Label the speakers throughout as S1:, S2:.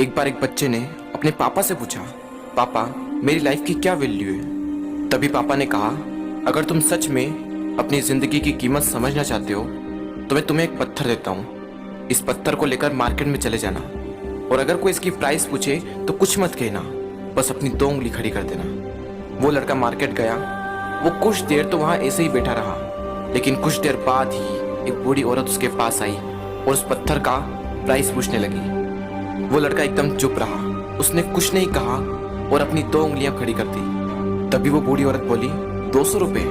S1: एक बार एक बच्चे ने अपने पापा से पूछा, पापा मेरी लाइफ की क्या वैल्यू है। तभी पापा ने कहा, अगर तुम सच में अपनी जिंदगी की कीमत समझना चाहते हो तो मैं तुम्हें एक पत्थर देता हूँ। इस पत्थर को लेकर मार्केट में चले जाना और अगर कोई इसकी प्राइस पूछे तो कुछ मत कहना, बस अपनी 2 उंगली खड़ी कर देना। वो लड़का मार्केट गया। वो कुछ देर तो वहाँ ऐसे ही बैठा रहा, लेकिन कुछ देर बाद ही एक बूढ़ी औरत उसके पास आई और उस पत्थर का प्राइस पूछने लगी। वो लड़का एकदम चुप रहा, उसने कुछ नहीं कहा और अपनी 2 उंगलियां खड़ी कर दी। तभी वो बूढ़ी औरत बोली, 200 रुपये,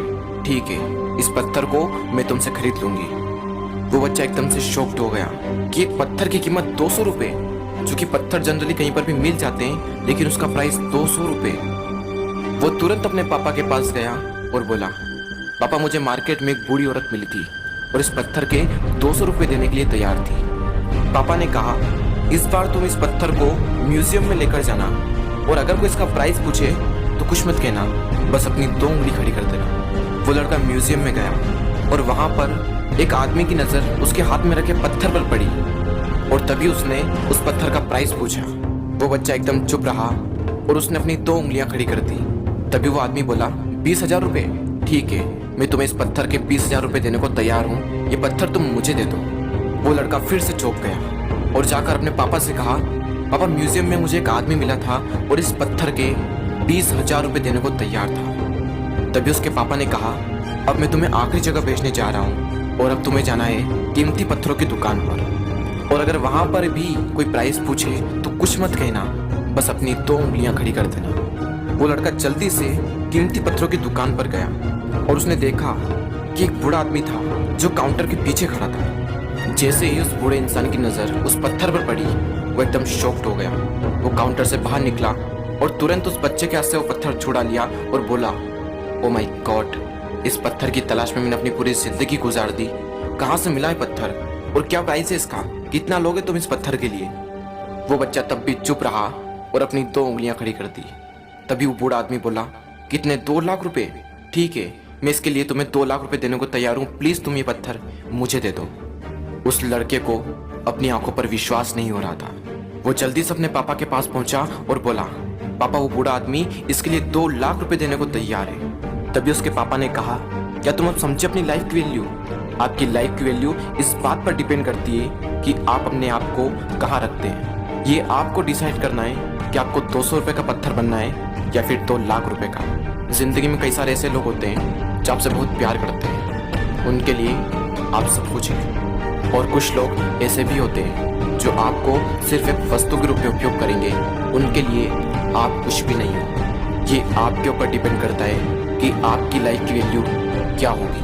S1: ठीक है, इस पत्थर को मैं तुमसे खरीद लूंगी। वो बच्चा एकदम से शॉक्ड हो गया कि एक पत्थर की कीमत 200 रुपये, जो कि पत्थर जनरली कहीं पर भी मिल जाते हैं, लेकिन उसका प्राइस 200 रुपये। वो तुरंत अपने पापा के पास गया और बोला, पापा मुझे मार्केट में एक बूढ़ी औरत मिली थी और इस पत्थर के 200 रुपये देने के लिए तैयार थी। पापा ने कहा, इस बार तुम इस पत्थर को म्यूजियम में लेकर जाना और अगर कोई इसका प्राइस पूछे तो कुछ मत कहना, बस अपनी 2 उंगली खड़ी कर देना। वो लड़का म्यूजियम में गया और वहां पर एक आदमी की नजर उसके हाथ में रखे पत्थर पर पड़ी और तभी उसने उस पत्थर का प्राइस पूछा। वो बच्चा एकदम चुप रहा और उसने अपनी 2 उंगलियां खड़ी कर दी। तभी वो आदमी बोला, 20,000 रुपये, ठीक है, मैं तुम्हें इस पत्थर के 20,000 रुपये देने को तैयार हूँ, ये पत्थर तुम मुझे दे दो। वो लड़का फिर से चौंक गया और जाकर अपने पापा से कहा, पापा म्यूजियम में मुझे एक आदमी मिला था और इस पत्थर के 20,000 रुपये देने को तैयार था। तभी उसके पापा ने कहा, अब मैं तुम्हें आखिरी जगह भेजने जा रहा हूँ और अब तुम्हें जाना है कीमती पत्थरों की दुकान पर और अगर वहाँ पर भी कोई प्राइस पूछे तो कुछ मत कहना, बस अपनी 2 उंगलियां खड़ी कर देना। वो लड़का जल्दी से कीमती पत्थरों की दुकान पर गया और उसने देखा कि एक बूढ़ा आदमी था जो काउंटर के पीछे खड़ा था। जैसे ही उस बूढ़े इंसान की नजर उस पत्थर पर पड़ी, वो एकदम शॉक्ड हो गया। वो काउंटर से बाहर निकला और तुरंत उस बच्चे के हाथ से वो पत्थर छुड़ा लिया और बोला, ओ माय गॉड, इस पत्थर की तलाश में मैंने अपनी पूरी जिंदगी गुजार दी। कहाँ से मिला है पत्थर और क्या प्राइस है इसका, कितना लोगे तुम इस पत्थर के लिए। वो बच्चा तब भी चुप रहा और अपनी 2 उंगलियां खड़ी कर दी। तभी वो बूढ़ा आदमी बोला, कितने, 2 लाख रुपए, ठीक है, मैं इसके लिए तुम्हें 2 लाख रुपए देने को तैयार हूँ, प्लीज तुम ये पत्थर मुझे दे दो। उस लड़के को अपनी आंखों पर विश्वास नहीं हो रहा था। वो जल्दी से अपने पापा के पास पहुंचा और बोला, पापा वो बूढ़ा आदमी इसके लिए 2 लाख रुपए देने को तैयार है। तभी उसके पापा ने कहा, क्या तुम अब समझे अपनी लाइफ की वैल्यू? आपकी लाइफ की वैल्यू इस बात पर डिपेंड करती है कि आप अपने आप को कहाँ रखते हैं। ये आपको डिसाइड करना है कि आपको 200 रुपये का पत्थर बनना है या फिर 2 लाख रुपए का। जिंदगी में कई सारे ऐसे लोग होते हैं जो आपसे बहुत प्यार करते हैं, उनके लिए आप सब कुछ हैं, और कुछ लोग ऐसे भी होते हैं जो आपको सिर्फ एक वस्तु के रूप में उपयोग करेंगे, उनके लिए आप कुछ भी नहीं हो। ये आपके ऊपर डिपेंड करता है कि आपकी लाइफ की वैल्यू क्या होगी।